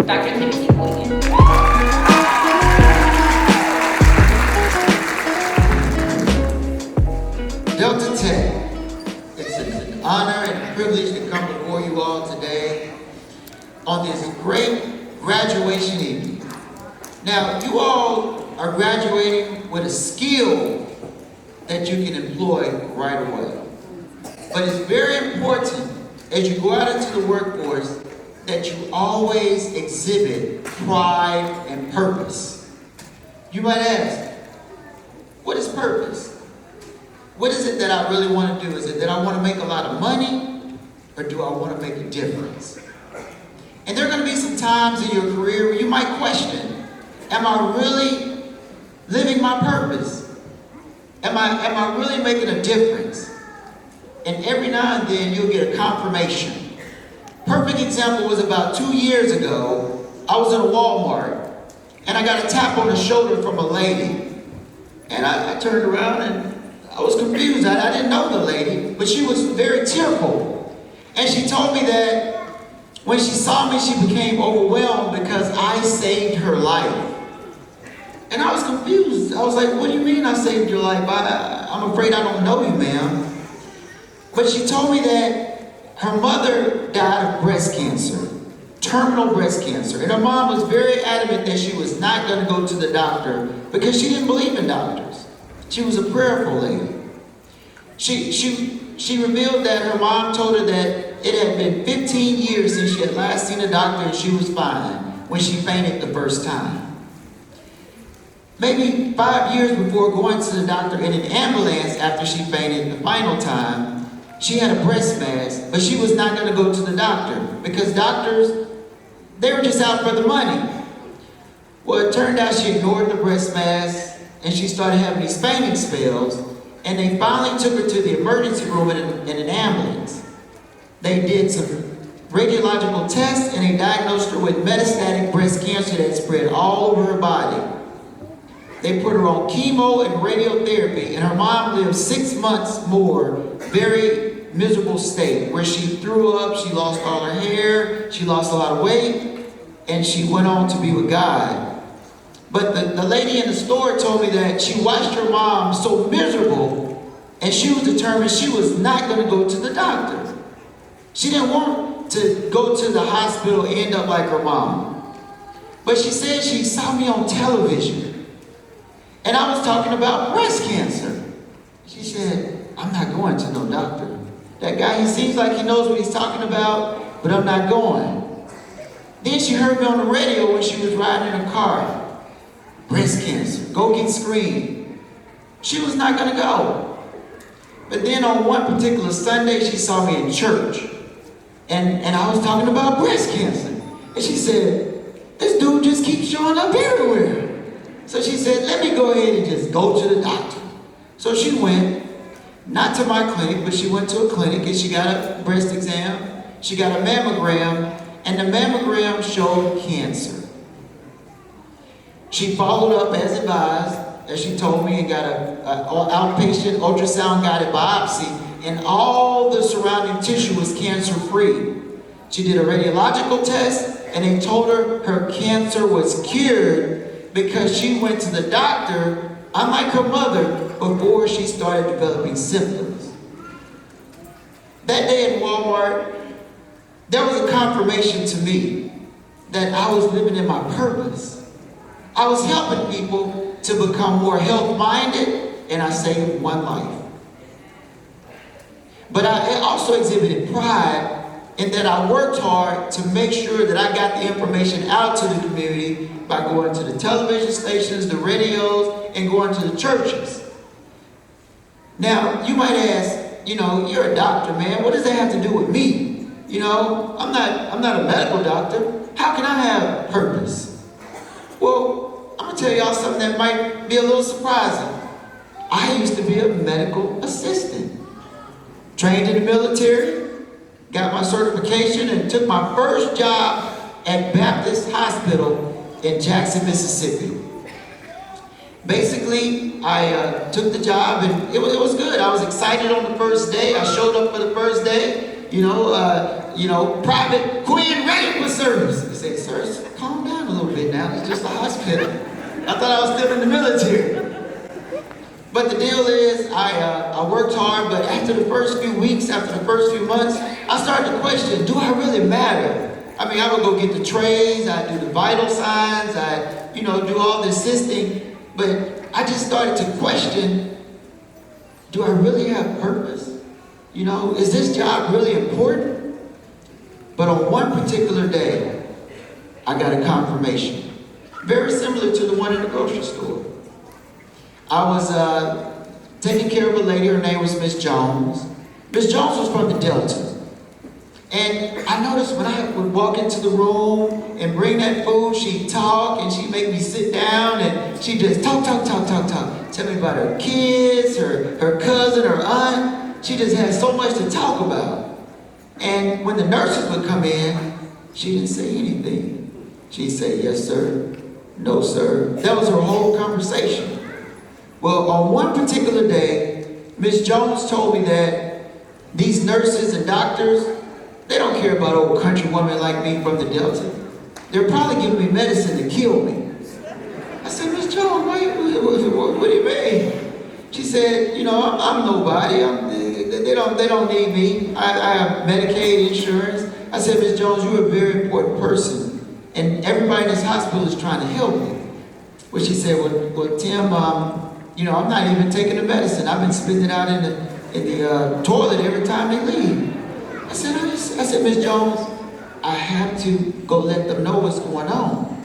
Dr. Timothy Boykin. Delta Tech, it's an honor and a privilege to come before you all today on this great graduation evening. Now, you all are graduating with a skill that you can employ right away. But it's very important as you go out into the workforce that you always exhibit pride and purpose. You might ask, what is purpose? What is it that I really want to do? Is it that I want to make a lot of money, or do I want to make a difference? And there are going to be some times in your career where you might question, am I really living my purpose? Am I really making a difference? And every now and then you'll get a confirmation. Perfect example was about 2 years ago. I was in a Walmart and I got a tap on the shoulder from a lady. And I turned around and I was confused. I didn't know the lady, but she was very tearful. And she told me that when she saw me, she became overwhelmed because I saved her life. And I was confused. I was like, what do you mean I saved your life? I'm afraid I don't know you, ma'am. But she told me that her mother died of breast cancer, terminal breast cancer. And her mom was very adamant that she was not going to go to the doctor because she didn't believe in doctors. She was a prayerful lady. She revealed that her mom told her that it had been 15 years since she had last seen a doctor and she was fine when she fainted the first time. Maybe 5 years before going to the doctor in an ambulance after she fainted the final time, she had a breast mass, but she was not going to go to the doctor because doctors, they were just out for the money. Well, it turned out she ignored the breast mass and she started having these fainting spells, and they finally took her to the emergency room in an ambulance. They did some radiological tests and they diagnosed her with metastatic breast cancer that spread all over her body. They put her on chemo and radiotherapy, and her mom lived 6 months more, very miserable state, where she threw up, she lost all her hair, she lost a lot of weight, and she went on to be with God. But the lady in the store told me that she watched her mom so miserable, and she was determined she was not going to go to the doctor. She didn't want to go to the hospital and end up like her mom. But she said she saw me on television, and I was talking about breast cancer. She said, I'm not going to no doctor. That guy, he seems like he knows what he's talking about, but I'm not going. Then she heard me on the radio when she was riding in a car. Breast cancer, go get screened. She was not going to go. But then on one particular Sunday, she saw me in church. And I was talking about breast cancer. And she said, this dude just keeps showing up everywhere. So she said, let me go ahead and just go to the doctor. So she went, not to my clinic, but she went to a clinic and she got a breast exam. She got a mammogram, and the mammogram showed cancer. She followed up as advised, as she told me, and got an outpatient ultrasound-guided biopsy, and all the surrounding tissue was cancer-free. She did a radiological test, and they told her her cancer was cured because she went to the doctor, unlike her mother, before she started developing symptoms. That day in Walmart, there was a confirmation to me that I was living in my purpose. I was helping people to become more health-minded, and I saved one life. But I also exhibited pride in that I worked hard to make sure that I got the information out to the community by going to the television stations, the radios, and going to the churches. Now, you might ask, you're a doctor, man. What does that have to do with me? I'm not a medical doctor. How can I have purpose? Well, I'm gonna tell y'all something that might be a little surprising. I used to be a medical assistant. Trained in the military, got my certification, and took my first job at Baptist Hospital in Jackson, Mississippi. Basically, I took the job and it was good. I was excited on the first day. I showed up for the first day. Private Quinn ready for service. They said, sir, now. It's just a hospital. I thought I was still in the military. But the deal is, I worked hard, but after the first few weeks, after the first few months, I started to question, do I really matter? I mean, I would go get the trays, I'd do the vital signs, I'd, do all the assisting, but I just started to question, do I really have purpose? Is this job really important? But on one particular day, I got a confirmation, very similar to the one in the grocery store. I was taking care of a lady, her name was Miss Jones. Miss Jones was from the Delta. And I noticed when I would walk into the room and bring that food, she'd talk and she'd make me sit down and she'd just talk. Tell me about her kids, her cousin, her aunt. She just had so much to talk about. And when the nurses would come in, she didn't say anything. She'd say, yes, sir, no, sir. That was her whole conversation. Well, on one particular day, Miss Jones told me that these nurses and doctors, they don't care about old country women like me from the Delta. They're probably giving me medicine to kill me. I said, Miss Jones, what do you mean? She said, I'm nobody. They don't need me. I have Medicaid insurance. I said, Miss Jones, you're a very important person. And everybody in this hospital is trying to help me. Well, she said, well, Tim, I'm not even taking the medicine. I've been spitting it out in the toilet every time they leave. I said, Miss Jones, I have to go let them know what's going on.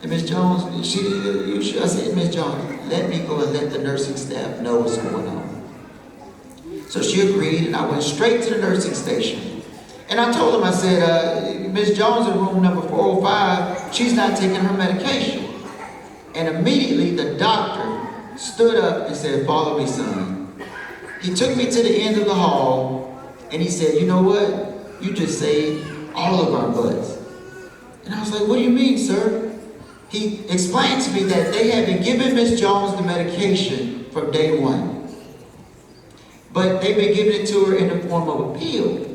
And Miss Jones, I said, Miss Jones, let me go and let the nursing staff know what's going on. So she agreed, and I went straight to the nursing station. And I told them, I said, Miss Jones in room number 405, she's not taking her medication. And immediately the doctor stood up and said, follow me, son. He took me to the end of the hall, and he said, you know what? You just saved all of our butts. And I was like, what do you mean, sir? He explained to me that they had been giving Miss Jones the medication from day one. But they've been giving it to her in the form of a pill.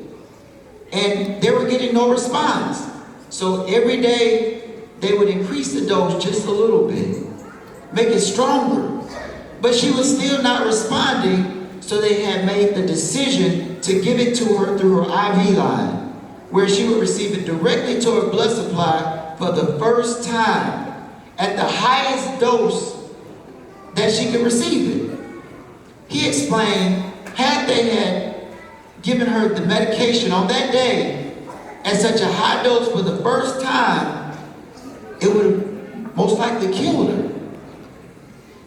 And they were getting no response. So every day, they would increase the dose just a little bit, make it stronger. But she was still not responding, so they had made the decision to give it to her through her IV line, where she would receive it directly to her blood supply for the first time at the highest dose that she could receive it. He explained, had they had given her the medication on that day at such a high dose for the first time, it would have most likely killed her.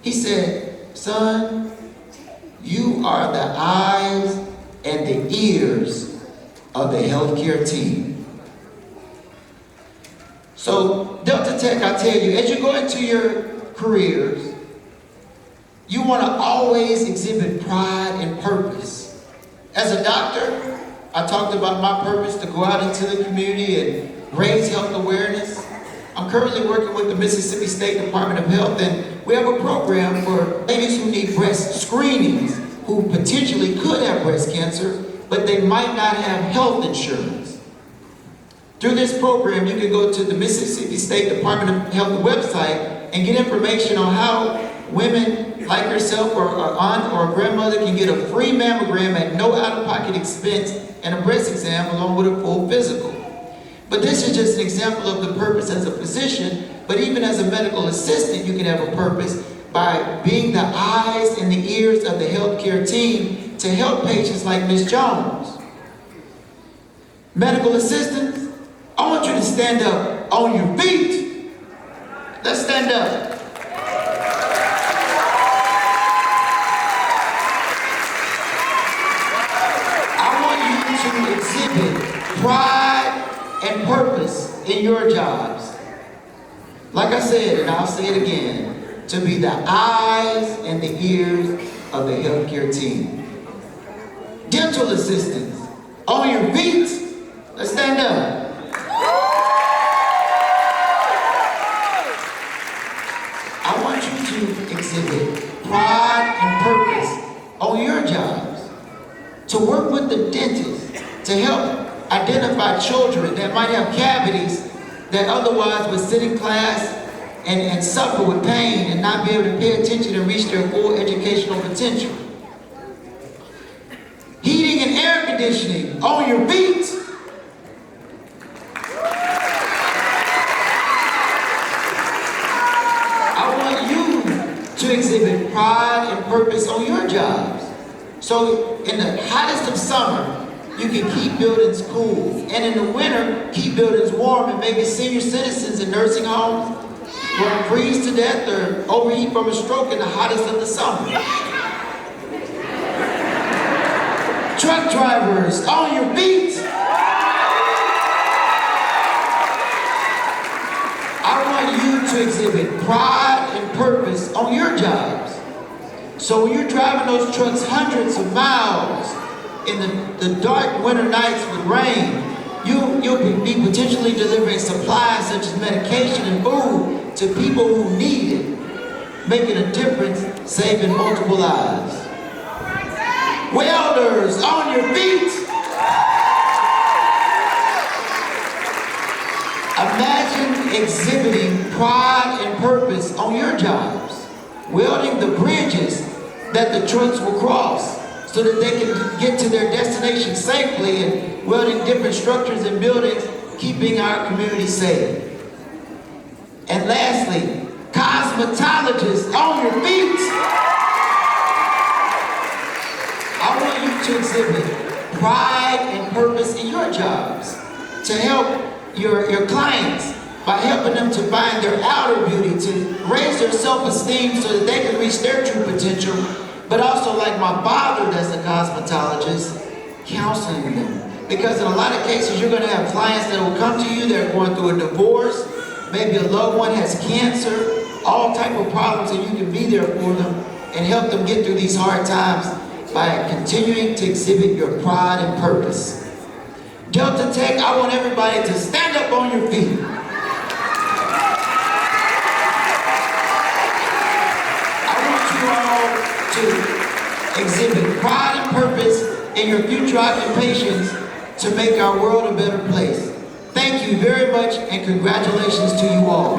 He said, son, you are the eyes and the ears of the healthcare team. So Delta Tech, I tell you, as you go into your careers, you want to always exhibit pride and purpose. As a doctor, I talked about my purpose to go out into the community and raise health awareness. I'm currently working with the Mississippi State Department of Health, and we have a program for ladies who need breast screenings, who potentially could have breast cancer, but they might not have health insurance. Through this program, you can go to the Mississippi State Department of Health website and get information on how women like yourself or an aunt or a grandmother can get a free mammogram at no out-of-pocket expense and a breast exam along with a full physical. But this is just an example of the purpose as a physician, but even as a medical assistant, you can have a purpose by being the eyes and the ears of the healthcare team to help patients like Ms. Jones. Medical assistants, I want you to stand up on your feet. Let's stand up. I want you to exhibit pride and purpose in your jobs. Like I said, and I'll say it again, to be the eyes and the ears of the healthcare team. Dental assistants, on your feet, let's stand up. I want you to exhibit pride and purpose on your jobs, to work with the dentist, to help identify children that might have cavities that otherwise would sit in class and suffer with pain and not be able to pay attention and reach their full educational potential. Heating and air conditioning on your feet. I want you to exhibit pride and purpose on your jobs. So in the hottest of summer, you can keep buildings cool. And in the winter, keep buildings warm, and maybe senior citizens in nursing homes will freeze to death or overheat from a stroke in the hottest of the summer. Truck drivers, on your feet. I want you to exhibit pride and purpose on your jobs. So when you're driving those trucks hundreds of miles in the dark winter nights with rain, you'll be potentially delivering supplies such as medication and food to people who need it, making a difference, saving multiple lives. Welders, on your feet. Imagine exhibiting pride and purpose on your jobs, welding the bridges that the trucks will cross so that they can get to their destination safely, and welding different structures and buildings, keeping our community safe. And lastly, cosmetologists, on your feet. I want you to exhibit pride and purpose in your jobs, to help your clients by helping them to find their outer beauty, to raise their self-esteem so that they can reach their true potential, but also, like my father that's a cosmetologist, counseling them. Because in a lot of cases, you're going to have clients that will come to you, they're going through a divorce, maybe a loved one has cancer, all type of problems, and you can be there for them and help them get through these hard times by continuing to exhibit your pride and purpose. Delta Tech, I want everybody to stand up on your feet. I want you all to exhibit pride and purpose in your future occupations to make our world a better place. Thank you very much, and congratulations to you all.